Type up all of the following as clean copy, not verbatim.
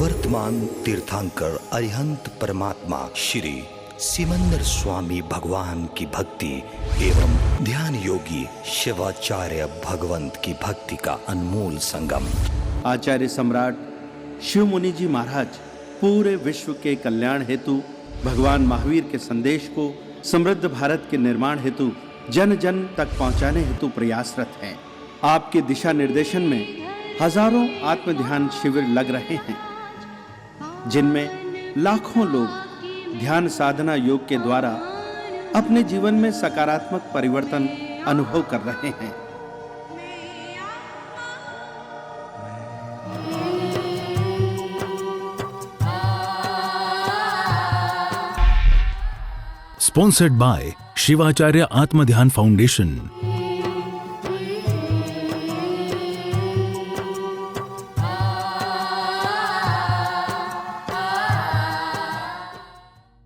वर्तमान तीर्थंकर अरिहंत परमात्मा श्री सिमंदर स्वामी भगवान की भक्ति एवं ध्यान योगी शिवाचार्य भगवंत की भक्ति का अनमोल संगम। आचार्य सम्राट शिव मुनि जी महाराज पूरे विश्व के कल्याण हेतु भगवान महावीर के संदेश को समृद्ध भारत के निर्माण हेतु जन जन तक पहुंचाने हेतु प्रयासरत हैं। आपके दिशा निर्देशन में हजारों आत्म ध्यान शिविर लग रहे हैं, जिनमें लाखों लोग ध्यान साधना योग के द्वारा अपने जीवन में सकारात्मक परिवर्तन अनुभव कर रहे हैं। Sponsored by शिवाचार्य आत्म ध्यान फाउंडेशन।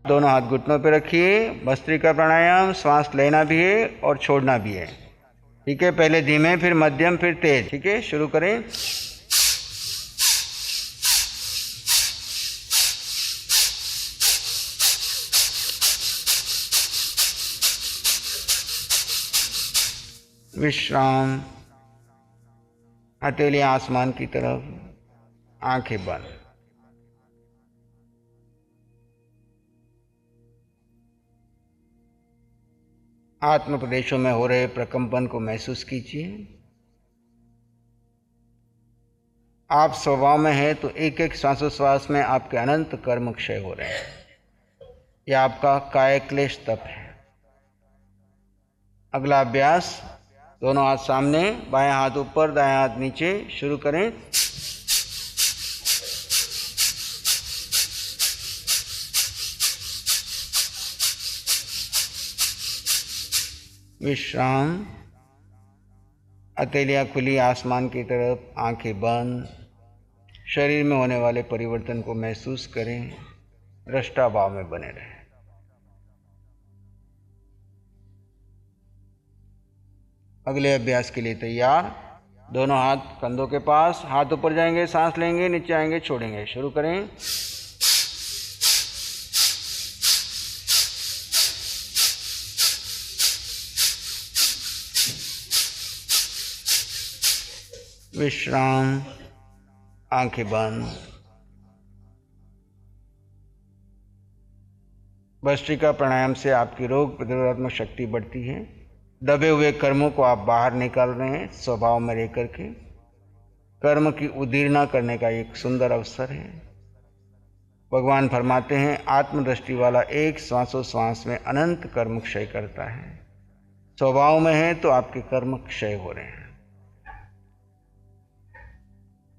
दोनों हाथ घुटनों पे रखिए। भस्त्रिका प्राणायाम, श्वास लेना भी है और छोड़ना भी है। ठीक है, पहले धीमे, फिर मध्यम, फिर तेज। ठीक है, शुरू करें। विश्राम। हथेलियां आसमान की तरफ, आंखें बंद। आत्म प्रदेशों में हो रहे प्रकंपन को महसूस कीजिए। आप स्वभाव में हैं तो एक एक श्वासोश्वास में आपके अनंत कर्म क्षय हो रहे हैं। यह आपका काय क्लेश तप है। अगला अभ्यास, दोनों हाथ सामने, बायां हाथ ऊपर, दायां हाथ नीचे। शुरू करें। विश्राम। हथेलियां खुली आसमान की तरफ, आंखें बंद। शरीर में होने वाले परिवर्तन को महसूस करें। दृष्टा भाव में बने रहें। अगले अभ्यास के लिए तैयार। दोनों हाथ कंधों के पास, हाथ ऊपर जाएंगे, सांस लेंगे, नीचे आएंगे, छोड़ेंगे। शुरू करें। विश्राम। आंखें बंद। भस्त्रिका प्राणायाम से आपकी रोग प्रतिरोधात्मक शक्ति बढ़ती है। दबे हुए कर्मों को आप बाहर निकाल रहे हैं, स्वभाव में रह करके। कर्म की उदीर्णा करने का एक सुंदर अवसर है। भगवान फरमाते हैं, आत्मदृष्टि वाला एक श्वासोश्वास में अनंत कर्म क्षय करता है। स्वभाव में है तो आपके कर्म क्षय हो रहे हैं।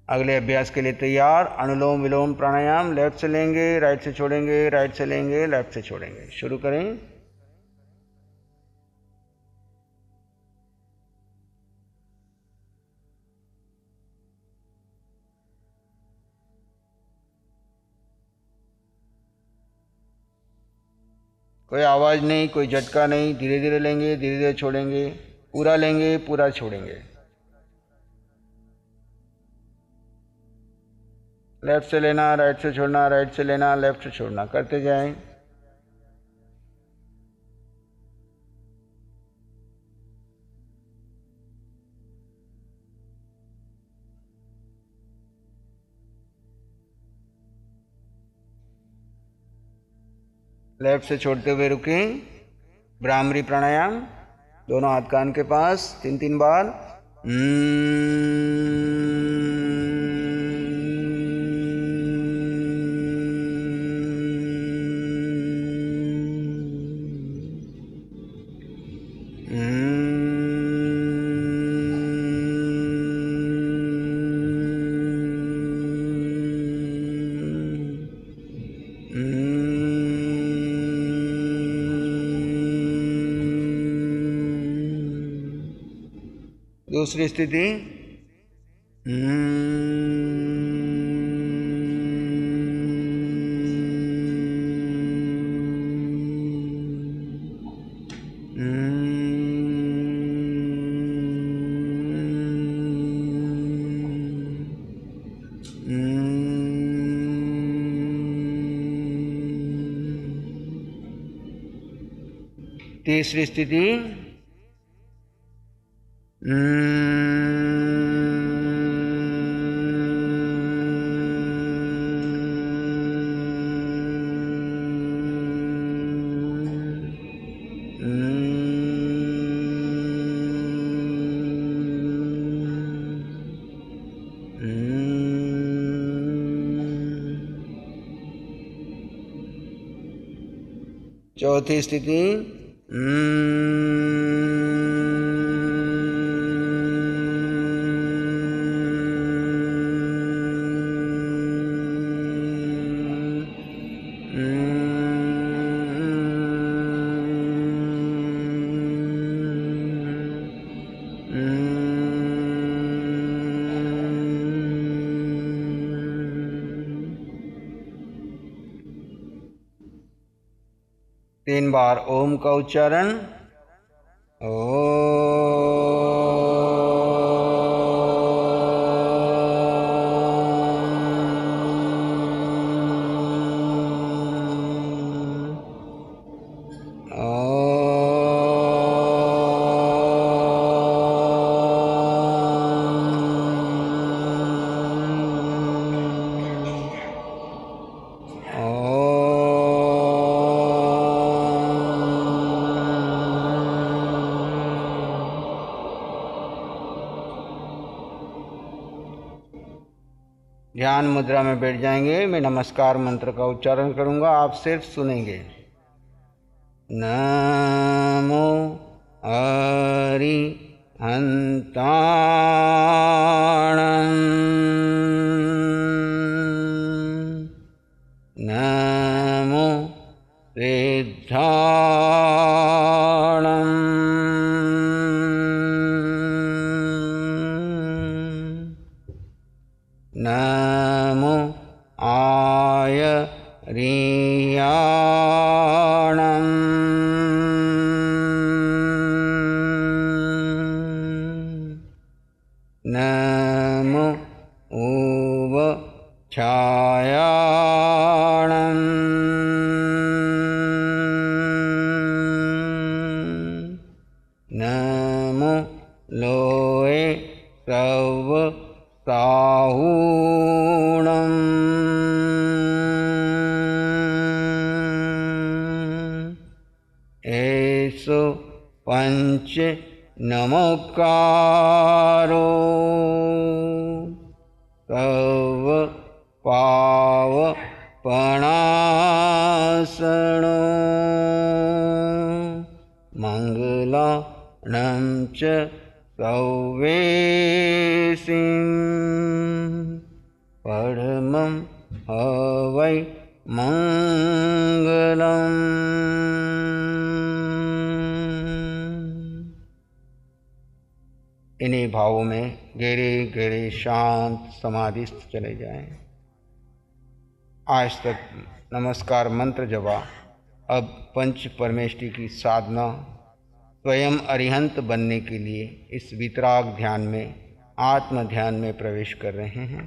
अगले अभ्यास के लिए तैयार। अनुलोम विलोम प्राणायाम। लेफ्ट से लेंगे, राइट से छोड़ेंगे, राइट से लेंगे, लेफ्ट से छोड़ेंगे। शुरू करें। कोई आवाज नहीं, कोई झटका नहीं। धीरे धीरे लेंगे, धीरे धीरे छोड़ेंगे। पूरा लेंगे, पूरा छोड़ेंगे। लेफ्ट से लेना, राइट से छोड़ना, राइट से लेना, लेफ्ट से छोड़ना, करते जाएं। लेफ्ट से छोड़ते हुए रुकें। भ्रामरी प्राणायाम। दोनों हाथ कान के पास, 3-3 बार। दूसरी स्थिति। तीसरी स्थिति चौथी स्थिति तीन बार ओम का उच्चारण। ध्यान मुद्रा में बैठ जाएंगे। मैं नमस्कार मंत्र का उच्चारण करूंगा, आप सिर्फ सुनेंगे। नमो हरि हंताणं, नमो सिद्धाणं, नमो आयर्याणं, नमो उवच्छायाणं, नमो लोये सव साहूणं, एषो पंच नमोकारो सव पावपणासनो मंगलानं च सौवेसिं परमं हवै मंगलम्। इन्हीं भावों में गहरे गहरे शांत समाधिस्थ चले जाएं। आज तक नमस्कार मंत्र जपा, अब पंच परमेष्टि की साधना स्वयं अरिहंत बनने के लिए इस वितराग ध्यान में, आत्म ध्यान में प्रवेश कर रहे हैं।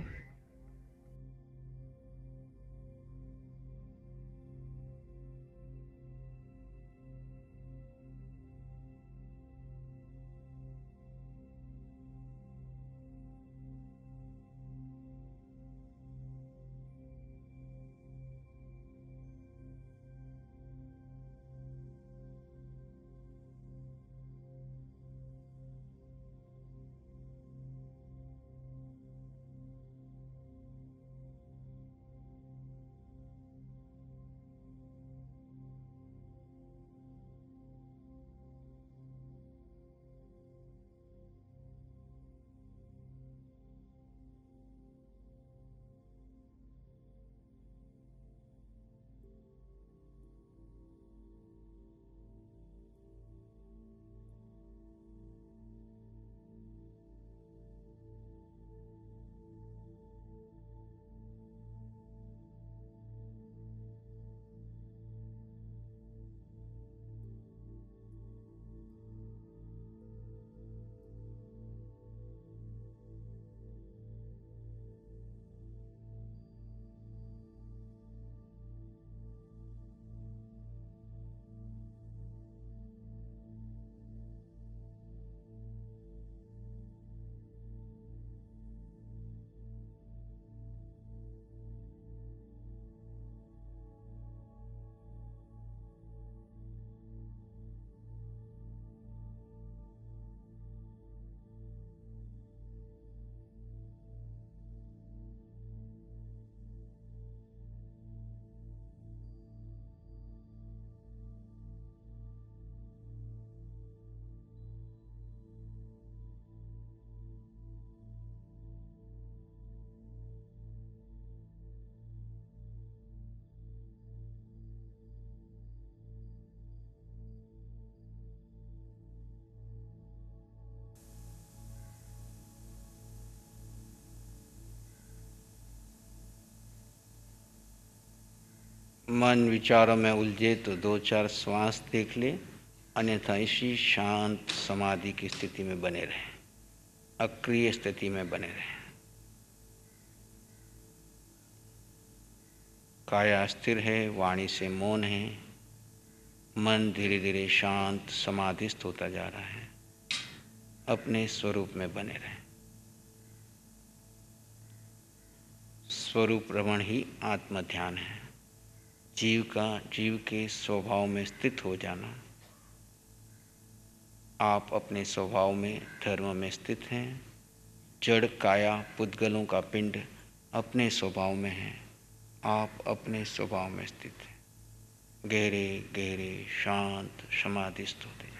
मन विचारों में उलझे तो 2-4 श्वास देख ले, अन्यथा इसी शांत समाधि की स्थिति में बने रहें, अक्रिय स्थिति में बने रहें। काया स्थिर है, वाणी से मौन है, मन धीरे धीरे शांत समाधिस्थ होता जा रहा है। अपने स्वरूप में बने रहें। स्वरूप रमण ही आत्म ध्यान है। जीव के स्वभाव में स्थित हो जाना। आप अपने स्वभाव में, धर्म में स्थित हैं। जड़ काया पुद्गलों का पिंड अपने स्वभाव में है। आप अपने स्वभाव में स्थित हैं। गहरे गहरे शांत समाधिस्थ होते हैं।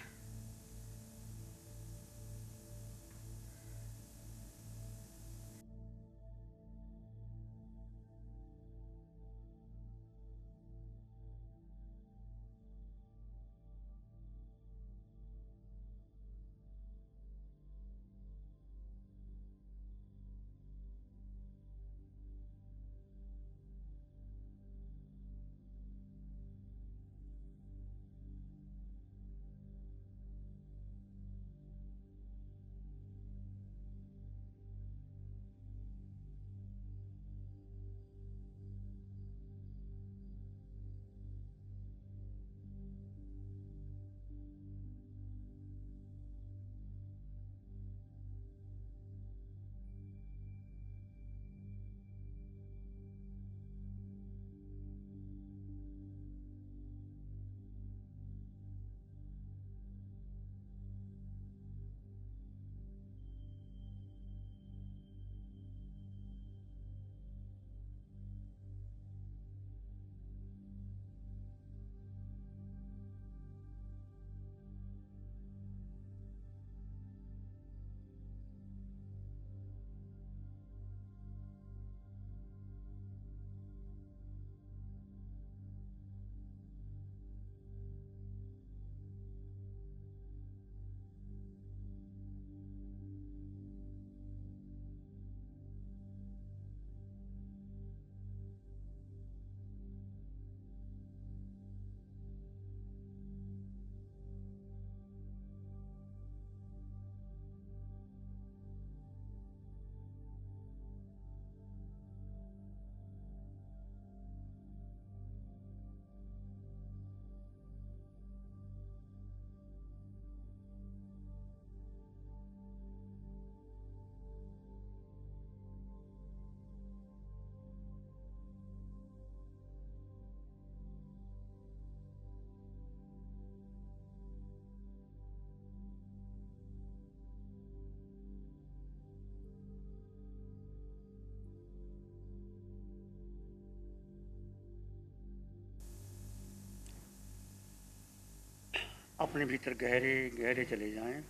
अपने भीतर गहरे गहरे चले जाएं।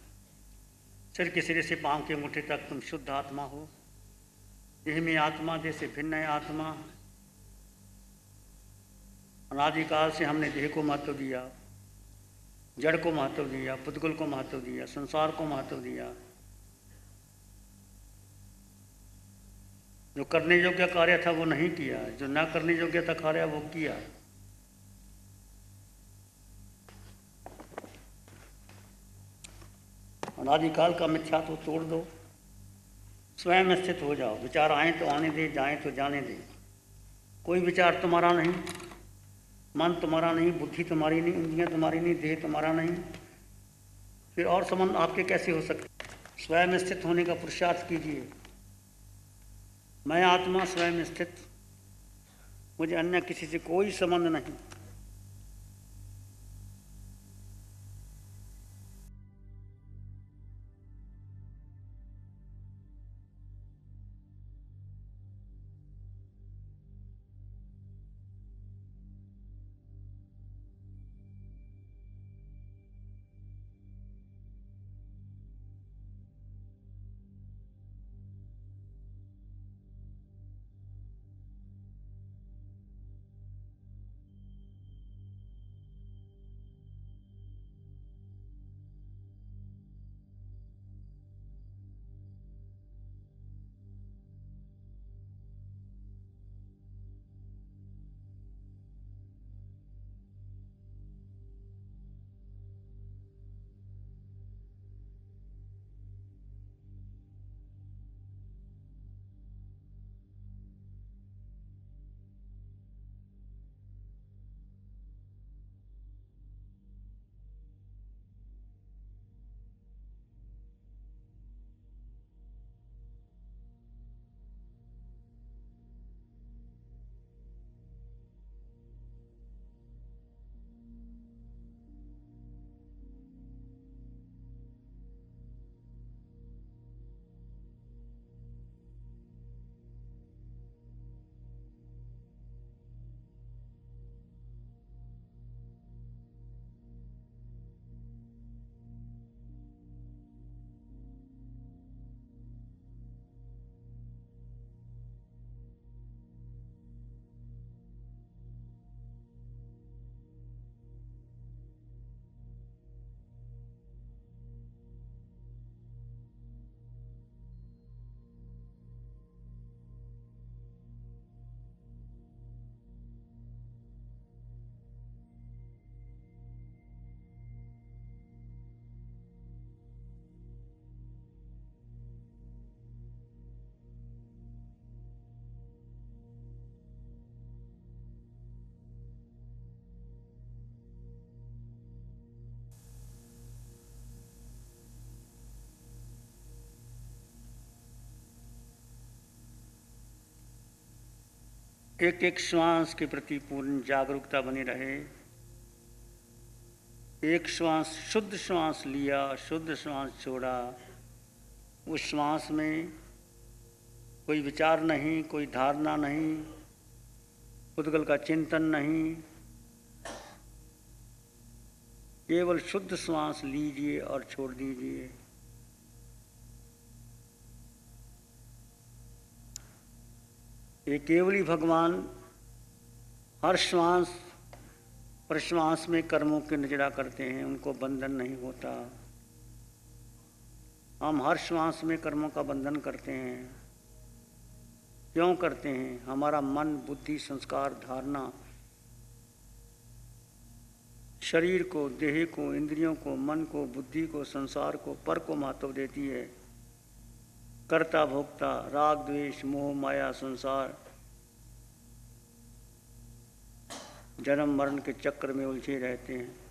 सिर के सिरे से पांव के मुट्ठी तक तुम शुद्ध आत्मा हो। देह में आत्मा, देह से भिन्न है आत्मा। अनादिकाल से हमने देह को महत्व दिया, जड़ को महत्व दिया, पुद्गल को महत्व दिया, संसार को महत्व दिया। जो करने योग्य कार्य था वो नहीं किया, जो ना करने योग्य था कार्य वो किया। अनादिकाल का मिथ्या तो तोड़ दो, स्वयं स्थित हो जाओ। विचार आए तो आने दे, जाए तो जाने दे। कोई विचार तुम्हारा नहीं, मन तुम्हारा नहीं, बुद्धि तुम्हारी नहीं, इंद्रियां तुम्हारी नहीं, देह तुम्हारा नहीं। फिर और संबंध आपके कैसे हो सकते? स्वयं स्थित होने का पुरुषार्थ कीजिए। मैं आत्मा स्वयं स्थित, मुझे अन्य किसी से कोई संबंध नहीं। एक एक श्वास के प्रति पूर्ण जागरूकता बनी रहे। एक श्वास, शुद्ध श्वास लिया, शुद्ध श्वास छोड़ा। उस श्वास में कोई विचार नहीं, कोई धारणा नहीं, पुद्गल का चिंतन नहीं, केवल शुद्ध श्वास लीजिए और छोड़ दीजिए। ये केवली भगवान हर श्वास प्रश्वास में कर्मों की नजरा करते हैं, उनको बंधन नहीं होता। हम हर श्वास में कर्मों का बंधन करते हैं। क्यों करते हैं? हमारा मन, बुद्धि, संस्कार, धारणा शरीर को, देह को, इंद्रियों को, मन को, बुद्धि को, संसार को, पर को महत्व देती है। कर्ता भोक्ता, राग द्वेष, मोह माया, संसार, जन्म मरण के चक्र में उलझे रहते हैं।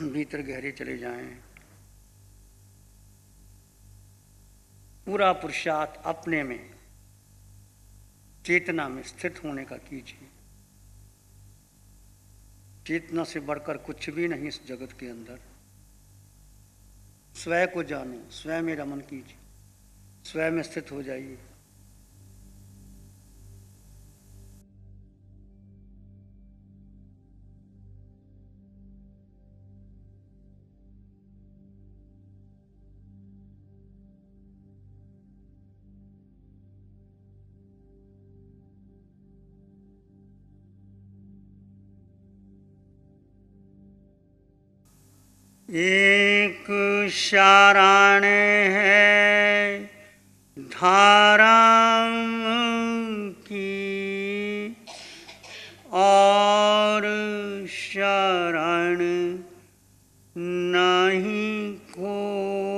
भीतर गहरे चले जाएं। पूरा पुरुषार्थ अपने में, चेतना में स्थित होने का कीजिए। चेतना से बढ़कर कुछ भी नहीं इस जगत के अंदर। स्वयं को जानो, स्वयं में रमन कीजिए, स्वयं में स्थित हो जाइए। एक शारण है धारा की, और शरण नहीं खोए।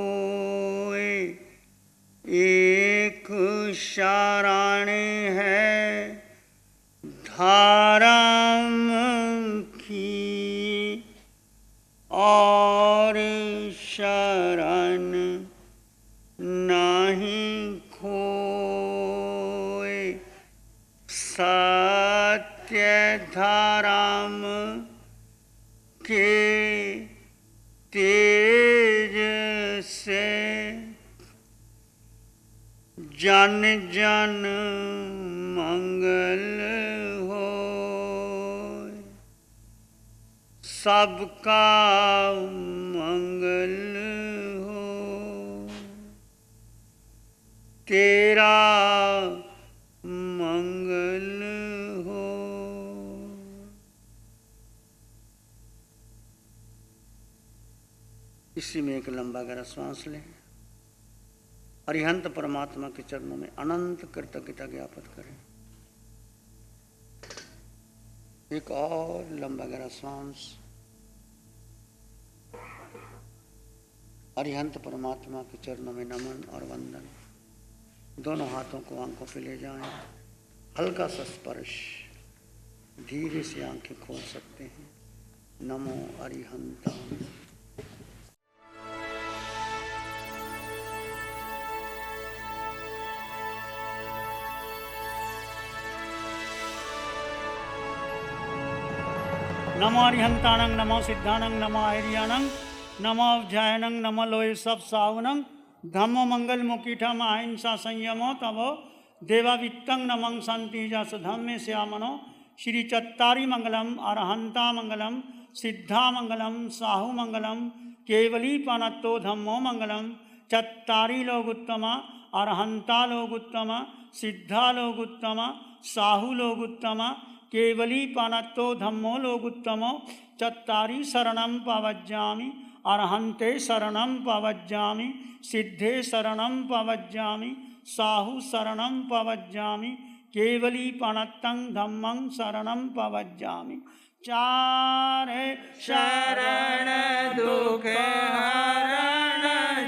एक शरण है धारा की, और शरण नहीं खोए। सत्य धर्म के तेज से जन जन मंगल हो। सबका मंगल हो, तेरा मंगल हो। इसी में एक लंबा गहरा श्वास लें। अरिहंत परमात्मा के चरणों में अनंत कृतज्ञता ज्ञापित करें। एक और लंबा गहरा श्वास। अरिहंत परमात्मा के चरणों में नमन और वंदन। दोनों हाथों को आंखों पे ले जाएं। हल्का सा स्पर्श, धीरे से आंखें खोल सकते हैं। नमो अरिहंताय। नमो अरिहंताणं, नमो सिद्धाणं, नमो आर्याणं, नमो अव्यायणं, नमो लोय सब सावनं, धम्मो मंगल मुकीठम अहिंसा संयमो तवो देवावित्तं नमं शांति जस धम्मे श्यामनो। श्री चत्तारी मंगलम, अरहंता मंगलम, सिद्धा मंगलम, साहु मंगलम, केवली पानत्तो धम्मो मंगलम। चत्तारी लोग उत्तमा, अरहंता लोग उत्तमा, सिद्धा लोग उत्तमा, साहु लोग उत्तमा, केवली पानत्तो धम्मो लोग उत्तमो। चत्तारी शरणं पवज्जामि, अरहंते शरणं पवज्जामि, सिद्धे शरणं पवज्जामि, साहु शरणं पवज्जामि, केवली पानत्तं धम्मं शरणं पवज्जामि। चारे शरण दुख हरण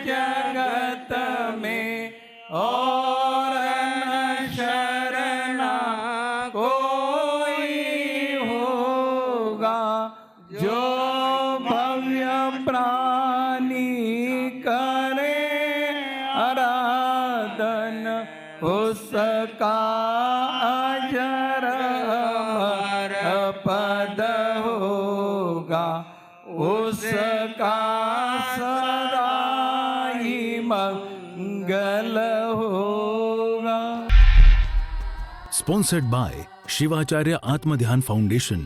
जगत में, और न शरणा कोई होगा। जो भव्य प्राणी करे आराधन, उसका अजर अमर पद होगा। उसका सदा ही मंगल होगा। Sponsored by Shivacharya Atmadhyan foundation.